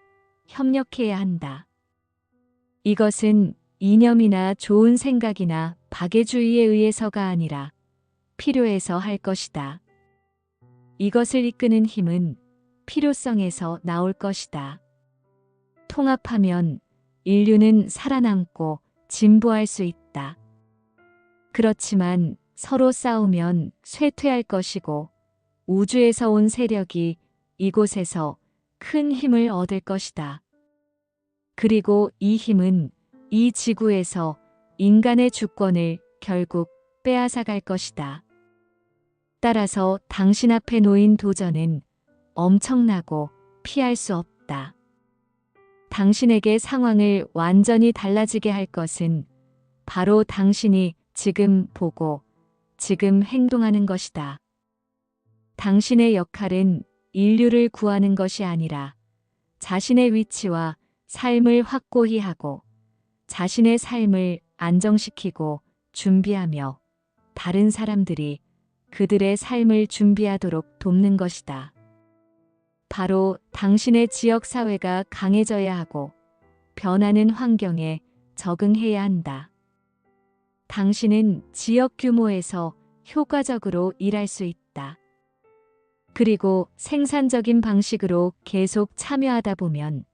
협력해야 한다. 이것은 이념이나 좋은 생각이나 박애주의에 의해서가 아니라 필요해서 할 것이다. 이것을 이끄는 힘은 필요성에서 나올 것이다. 통합하면 인류는 살아남고 진보할 수 있다. 그렇지만 서로 싸우면 쇠퇴할 것이고 우주에서 온 세력이 이곳에서 큰 힘을 얻을 것이다. 그리고 이 힘은 이 지구에서 인간의 주권을 결국 빼앗아갈 것이다. 따라서 당신 앞에 놓인 도전은 엄청나고 피할 수 없다. 당신에게 상황을 완전히 달라지게 할 것은 바로 당신이 지금 보고 지금 행동하는 것이다. 당신의 역할은 인류를 구하는 것이 아니라 자신의 위치와 삶을 확고히 하고 자신의 삶을 안정시키고 준비하며 다른 사람들이 그들의 삶을 준비하도록 돕는 것이다. 바로 당신의 지역 사회가 강해져야 하고 변하는 환경에 적응해야 한다. 당신은 지역 규모에서 효과적으로 일할 수 있다. 그리고 생산적인 방식으로 계속 참여하다 보면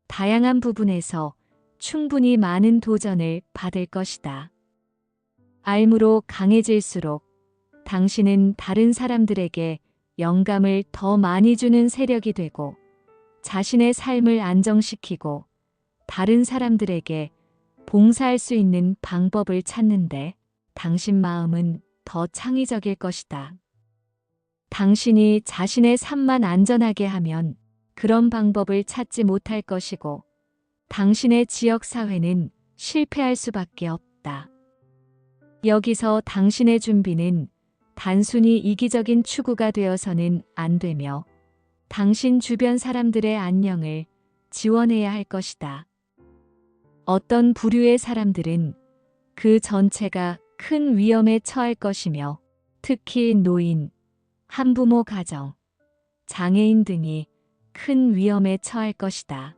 다양한 부분에서 충분히 많은 도전을 받을 것이다. 알무로 강해질수록 당신은 다른 사람들에게 영감을 더 많이 주는 세력이 되고 자신의 삶을 안정시키고 다른 사람들에게 봉사할 수 있는 방법을 찾는데 당신 마음은 더 창의적일 것이다. 당신이 자신의 삶만 안전하게 하면 그런 방법을 찾지 못할 것이고 당신의 지역 사회는 실패할 수밖에 없다. 여기서 당신의 준비는 단순히 이기적인 추구가 되어서는 안 되며 당신 주변 사람들의 안녕을 지원해야 할 것이다. 어떤 부류의 사람들은 그 전체가 큰 위험에 처할 것이며 특히 노인, 한부모 가정, 장애인 등이 큰 위험에 처할 것이다.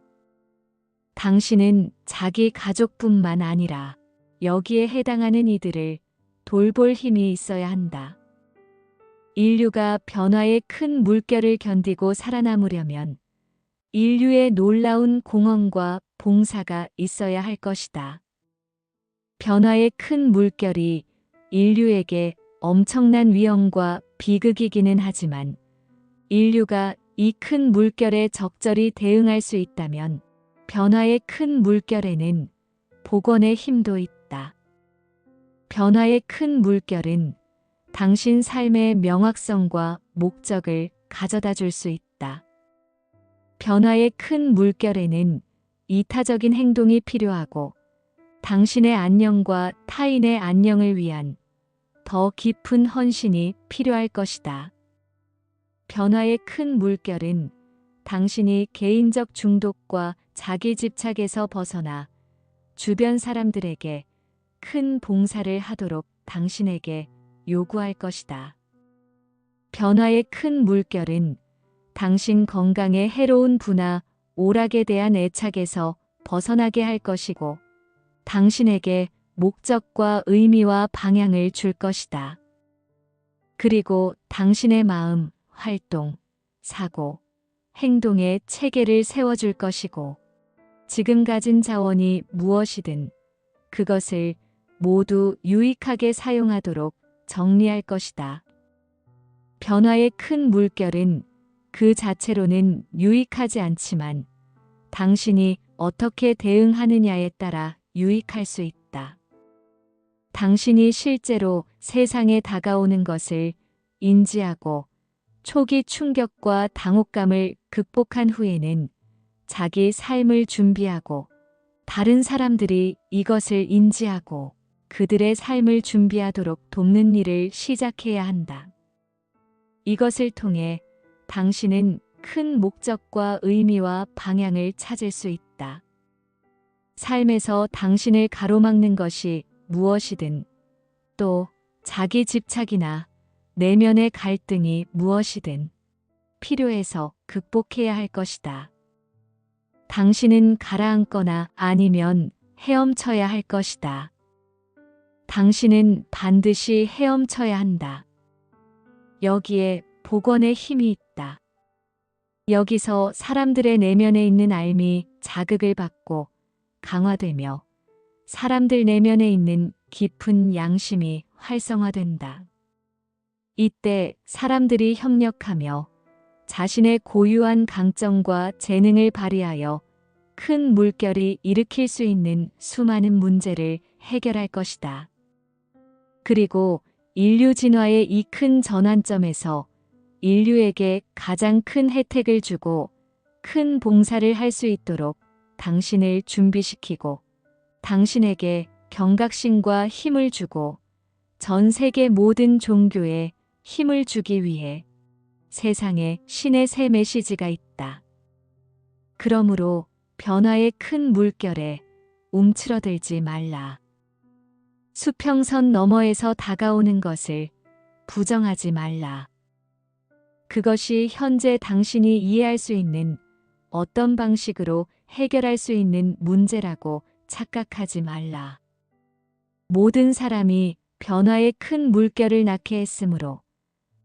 당신은 자기 가족뿐만 아니라 여기에 해당하는 이들을 돌볼 힘이 있어야 한다. 인류가 변화의 큰 물결을 견디고 살아남으려면 인류의 놀라운 공헌과 봉사가 있어야 할 것이다. 변화의 큰 물결이 인류에게 엄청난 위험과 비극이기는 하지만 인류가 이 큰 물결에 적절히 대응할 수 있다면 변화의 큰 물결에는 복원의 힘도 있다. 변화의 큰 물결은 당신 삶의 명확성과 목적을 가져다 줄 수 있다. 변화의 큰 물결에는 이타적인 행동이 필요하고 당신의 안녕과 타인의 안녕을 위한 더 깊은 헌신이 필요할 것이다. 변화의 큰 물결은 당신이 개인적 중독과 자기 집착에서 벗어나 주변 사람들에게 큰 봉사를 하도록 당신에게 요구할 것이다. 변화의 큰 물결은 당신 건강에 해로운 부나 오락에 대한 애착에서 벗어나게 할 것이고 당신에게 목적과 의미와 방향을 줄 것이다. 그리고 당신의 마음, 활동, 사고, 행동의 체계를 세워줄 것이고 지금 가진 자원이 무엇이든 그것을 모두 유익하게 사용하도록 정리할 것이다. 변화의 큰 물결은 그 자체로는 유익하지 않지만 당신이 어떻게 대응하느냐에 따라 유익할 수 있다. 당신이 실제로 세상에 다가오는 것을 인지하고 초기 충격과 당혹감을 극복한 후에는 자기 삶을 준비하고 다른 사람들이 이것을 인지하고 그들의 삶을 준비하도록 돕는 일을 시작해야 한다. 이것을 통해 당신은 큰 목적과 의미와 방향을 찾을 수 있다. 삶에서 당신을 가로막는 것이 무엇이든 또 자기 집착이나 내면의 갈등이 무엇이든 필요해서 극복해야 할 것이다. 당신은 가라앉거나 아니면 헤엄쳐야 할 것이다. 당신은 반드시 헤엄쳐야 한다. 여기에 복원의 힘이 있다. 여기서 사람들의 내면에 있는 알미 자극을 받고 강화되며 사람들 내면에 있는 깊은 양심이 활성화된다. 이때 사람들이 협력하며 자신의 고유한 강점과 재능을 발휘하여 큰 물결이 일으킬 수 있는 수많은 문제를 해결할 것이다. 그리고 인류 진화의 이 큰 전환점에서 인류에게 가장 큰 혜택을 주고 큰 봉사를 할 수 있도록 당신을 준비시키고 당신에게 경각심과 힘을 주고 전 세계 모든 종교에 힘을 주기 위해 세상에 신의 새 메시지가 있다. 그러므로 변화의 큰 물결에 움츠러들지 말라. 수평선 너머에서 다가오는 것을 부정하지 말라. 그것이 현재 당신이 이해할 수 있는 어떤 방식으로 해결할 수 있는 문제라고 착각하지 말라. 모든 사람이 변화의 큰 물결을 낳게 했으므로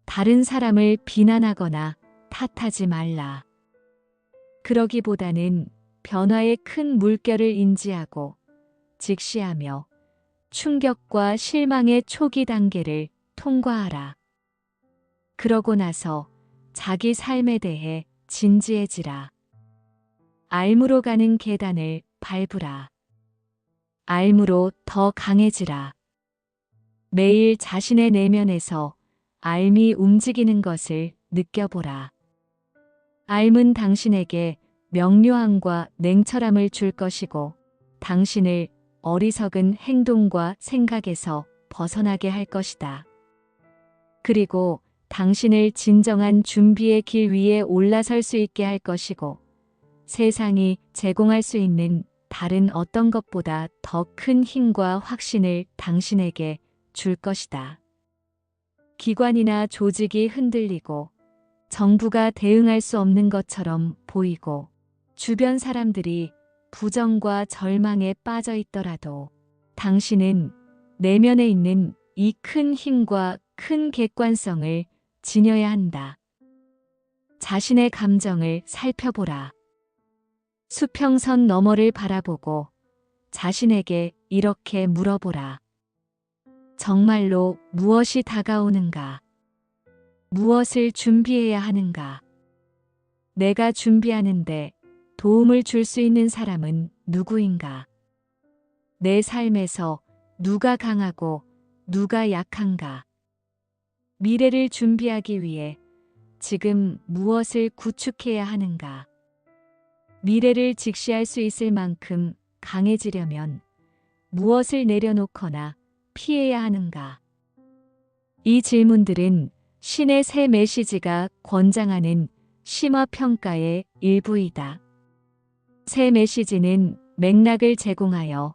다른 사람을 비난하거나 탓하지 말라. 그러기보다는 변화의 큰 물결을 인지하고 직시하며 충격과 실망의 초기 단계를 통과하라. 그러고 나서 자기 삶에 대해 진지해지라. 알무로 가는 계단을 밟으라. 알무로 더 강해지라. 매일 자신의 내면에서 알미 움직이는 것을 느껴보라. 알은 당신에게 명료함과 냉철함을 줄 것이고 당신을 어리석은 행동과 생각에서 벗어나게 할 것이다. 그리고 당신을 진정한 준비의 길 위에 올라설 수 있게 할 것이고 세상이 제공할 수 있는 다른 어떤 것보다 더 큰 힘과 확신을 당신에게 줄 것이다. 기관이나 조직이 흔들리고 정부가 대응할 수 없는 것처럼 보이고 주변 사람들이 부정과 절망에 빠져 있더라도 당신은 내면에 있는 이 큰 힘과 큰 객관성을 지녀야 한다. 자신의 감정을 살펴보라. 수평선 너머를 바라보고 자신에게 이렇게 물어보라. 정말로 무엇이 다가오는가? 무엇을 준비해야 하는가? 내가 준비하는데 도움을 줄 수 있는 사람은 누구인가? 내 삶에서 누가 강하고 누가 약한가? 미래를 준비하기 위해 지금 무엇을 구축해야 하는가? 미래를 직시할 수 있을 만큼 강해지려면 무엇을 내려놓거나 피해야 하는가? 이 질문들은 신의 새 메시지가 권장하는 심화평가의 일부이다. 새 메시지는 맥락을 제공하여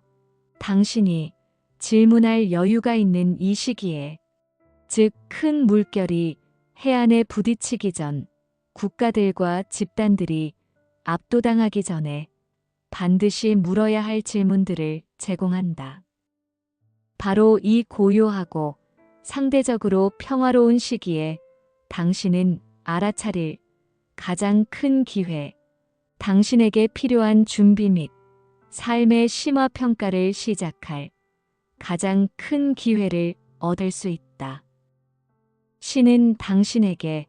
당신이 질문할 여유가 있는 이 시기에, 즉 큰 물결이 해안에 부딪히기 전 국가들과 집단들이 압도당하기 전에 반드시 물어야 할 질문들을 제공한다. 바로 이 고요하고 상대적으로 평화로운 시기에 당신은 알아차릴 가장 큰 기회, 당신에게 필요한 준비 및 삶의 심화평가를 시작할 가장 큰 기회를 얻을 수 있다. 신은 당신에게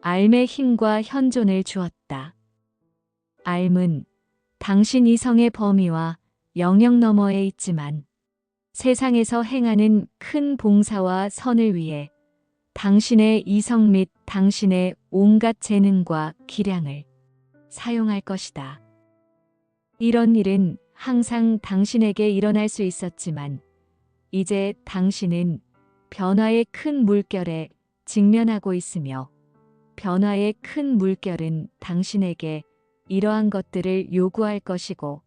알의 힘과 현존을 주었다. 알은 당신 이성의 범위와 영역 너머에 있지만 세상에서 행하는 큰 봉사와 선을 위해 당신의 이성 및 당신의 온갖 재능과 기량을 사용할 것이다. 이런 일은 항상 당신에게 일어날 수 있었지만 이제 당신은 변화의 큰 물결에 직면하고 있으며 변화의 큰 물결은 당신에게 이러한 것들을 요구할 것이고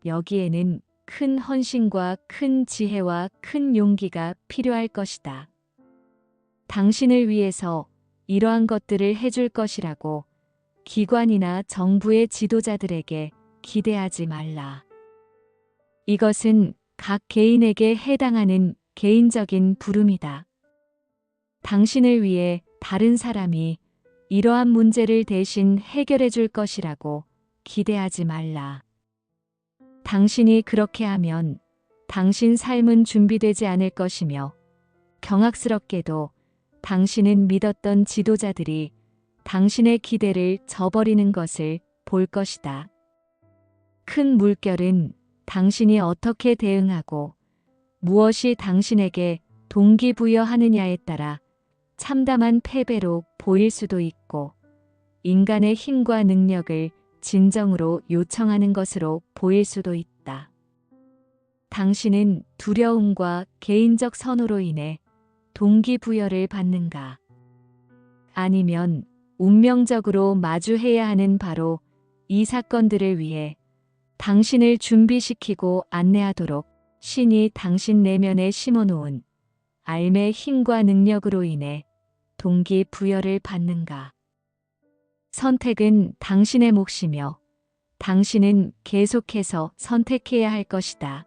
여기에는 큰 헌신과 큰 지혜와 큰 용기가 필요할 것이다. 당신을 위해서 이러한 것들을 해줄 것이라고 기관이나 정부의 지도자들에게 기대하지 말라. 이것은 각 개인에게 해당하는 개인적인 부름이다. 당신을 위해 다른 사람이 이러한 문제를 대신 해결해 줄 것이라고 기대하지 말라. 당신이 그렇게 하면 당신 삶은 준비되지 않을 것이며 경악스럽게도 당신은 믿었던 지도자들이 당신의 기대를 저버리는 것을 볼 것이다. 큰 물결은 당신이 어떻게 대응하고 무엇이 당신에게 동기부여하느냐에 따라 참담한 패배로 보일 수도 있고 인간의 힘과 능력을 진정으로 요청하는 것으로 보일 수도 있다. 당신은 두려움과 개인적 선호로 인해 동기부여를 받는가? 아니면 운명적으로 마주해야 하는 바로 이 사건들을 위해 당신을 준비시키고 안내하도록 신이 당신 내면에 심어놓은 알의 힘과 능력으로 인해 동기부여를 받는가? 선택은 당신의 몫이며 당신은 계속해서 선택해야 할 것이다.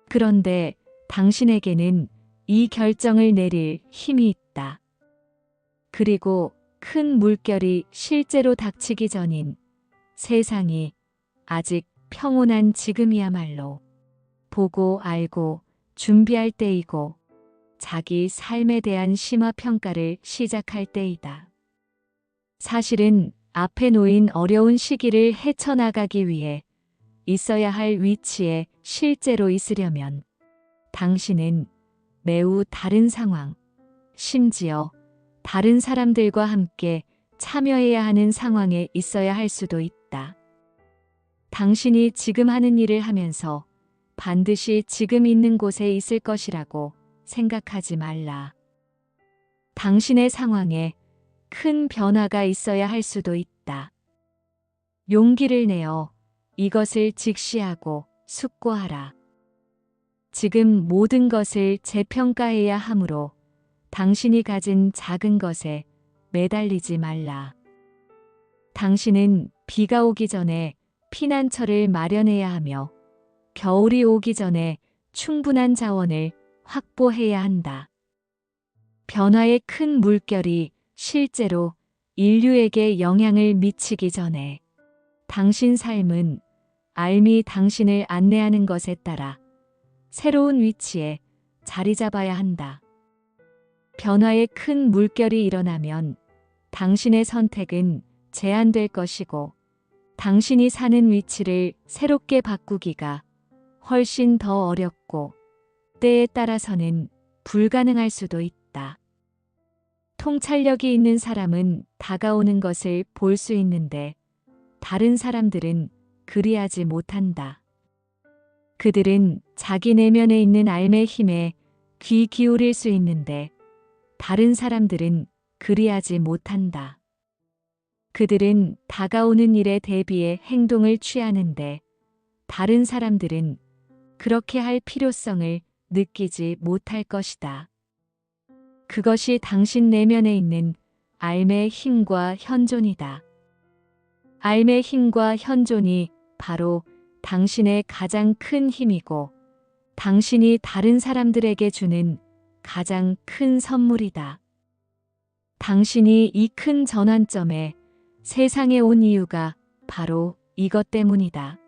그런데 당신에게는 이 결정을 내릴 힘이 있다. 그리고 큰 물결이 실제로 닥치기 전인 세상이 아직 평온한 지금이야말로 보고 알고 준비할 때이고 자기 삶에 대한 심화평가를 시작할 때이다. 사실은 앞에 놓인 어려운 시기를 헤쳐나가기 위해 있어야 할 위치에 실제로 있으려면 당신은 매우 다른 상황, 심지어 다른 사람들과 함께 참여해야 하는 상황에 있어야 할 수도 있다. 당신이 지금 하는 일을 하면서 반드시 지금 있는 곳에 있을 것이라고 생각하지 말라. 당신의 상황에 큰 변화가 있어야 할 수도 있다. 용기를 내어 이것을 직시하고 숙고하라. 지금 모든 것을 재평가해야 하므로 당신이 가진 작은 것에 매달리지 말라. 당신은 비가 오기 전에 피난처를 마련해야 하며 겨울이 오기 전에 충분한 자원을 확보해야 한다. 변화의 큰 물결이 실제로 인류에게 영향을 미치기 전에 당신 삶은 알미 당신을 안내하는 것에 따라 새로운 위치에 자리 잡아야 한다. 변화의 큰 물결이 일어나면 당신의 선택은 제한될 것이고 당신이 사는 위치를 새롭게 바꾸기가 훨씬 더 어렵고 때에 따라서는 불가능할 수도 있다. 통찰력이 있는 사람은 다가오는 것을 볼 수 있는데 다른 사람들은 그리하지 못한다. 그들은 자기 내면에 있는 알의 힘에 귀 기울일 수 있는데 다른 사람들은 그리하지 못한다. 그들은 다가오는 일에 대비해 행동을 취하는데 다른 사람들은 그렇게 할 필요성을 느끼지 못할 것이다. 그것이 당신 내면에 있는 알의 힘과 현존이다. 알의 힘과 현존이 바로 당신의 가장 큰 힘이고 당신이 다른 사람들에게 주는 가장 큰 선물이다. 당신이 이 큰 전환점에 세상에 온 이유가 바로 이것 때문이다.